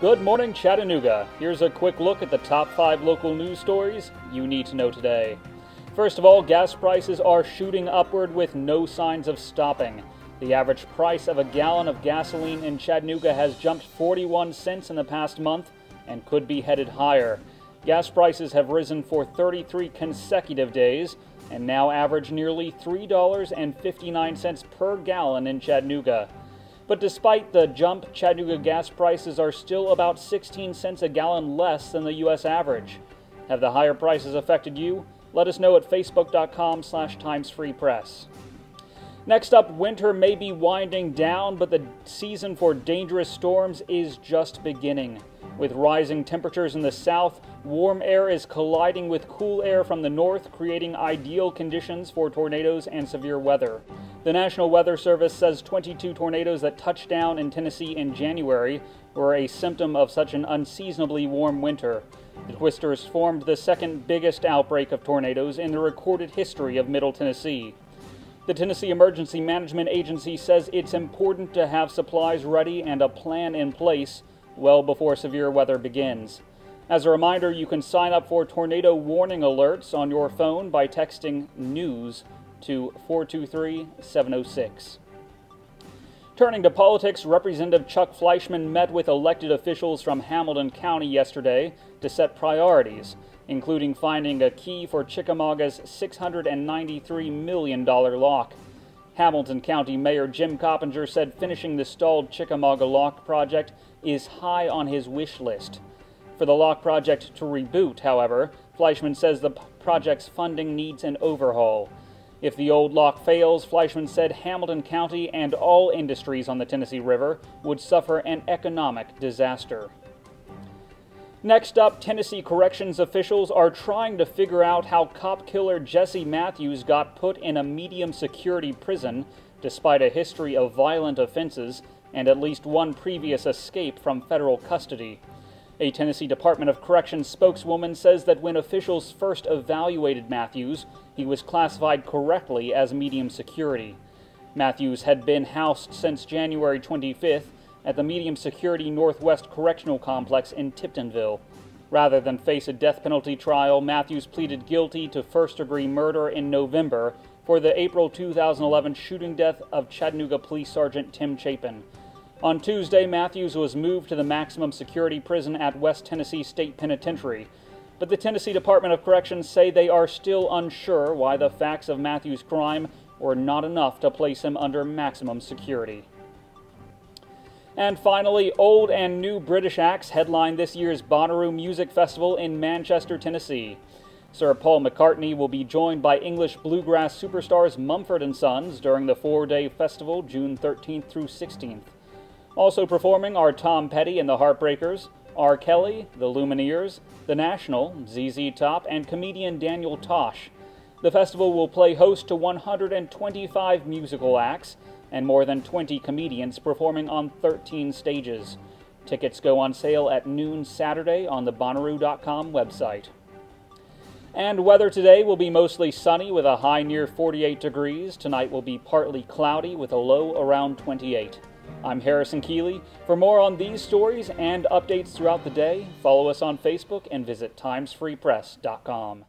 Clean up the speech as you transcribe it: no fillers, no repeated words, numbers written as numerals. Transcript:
Good morning, Chattanooga. Here's a quick look at the top 5 local news stories you need to know today. First of all, gas prices are shooting upward with no signs of stopping. The average price of a gallon of gasoline in Chattanooga has jumped 41 cents in the past month and could be headed higher. Gas prices have risen for 33 consecutive days and now average nearly $3.59 per gallon in Chattanooga. But despite the jump, Chattanooga gas prices are still about 16 cents a gallon less than the U.S. average. Have the higher prices affected you? Let us know at facebook.com/timesfreepress. Next up, winter may be winding down, but the season for dangerous storms is just beginning. With rising temperatures in the south, warm air is colliding with cool air from the north, creating ideal conditions for tornadoes and severe weather. The National Weather Service says 22 tornadoes that touched down in Tennessee in January were a symptom of such an unseasonably warm winter. The twisters formed the second biggest outbreak of tornadoes in the recorded history of Middle Tennessee. The Tennessee Emergency Management Agency says it's important to have supplies ready and a plan in place well before severe weather begins. As a reminder, you can sign up for tornado warning alerts on your phone by texting NEWS to 423-706. Turning to politics, Representative Chuck Fleischman met with elected officials from Hamilton County yesterday to set priorities, including finding a key for Chickamauga's $693 million lock. Hamilton County Mayor Jim Coppinger said finishing the stalled Chickamauga lock project is high on his wish list. For the lock project to reboot, however, Fleischman says the project's funding needs an overhaul. If the old lock fails, Fleischman said Hamilton County and all industries on the Tennessee River would suffer an economic disaster. Next up, Tennessee corrections officials are trying to figure out how cop killer Jesse Matthews got put in a medium security prison despite a history of violent offenses and at least one previous escape from federal custody. A Tennessee Department of Corrections spokeswoman says that when officials first evaluated Matthews, he was classified correctly as medium security. Matthews had been housed since January 25th at the medium security Northwest Correctional Complex in Tiptonville. Rather than face a death penalty trial, Matthews pleaded guilty to first-degree murder in November for the April 2011 shooting death of Chattanooga Police Sergeant Tim Chapin. On Tuesday, Matthews was moved to the maximum security prison at West Tennessee State Penitentiary, but the Tennessee Department of Corrections say they are still unsure why the facts of Matthews' crime were not enough to place him under maximum security. And finally, old and new British acts headline this year's Bonnaroo Music Festival in Manchester, Tennessee. Sir Paul McCartney will be joined by English bluegrass superstars Mumford & Sons during the 4-day festival, June 13th through 16th. Also performing are Tom Petty and the Heartbreakers, R. Kelly, the Lumineers, The National, ZZ Top, and comedian Daniel Tosh. The festival will play host to 125 musical acts and more than 20 comedians performing on 13 stages. Tickets go on sale at noon Saturday on the Bonnaroo.com website. And weather today will be mostly sunny with a high near 48 degrees. Tonight will be partly cloudy with a low around 28. I'm Harrison Keeley. For more on these stories and updates throughout the day, follow us on Facebook and visit timesfreepress.com.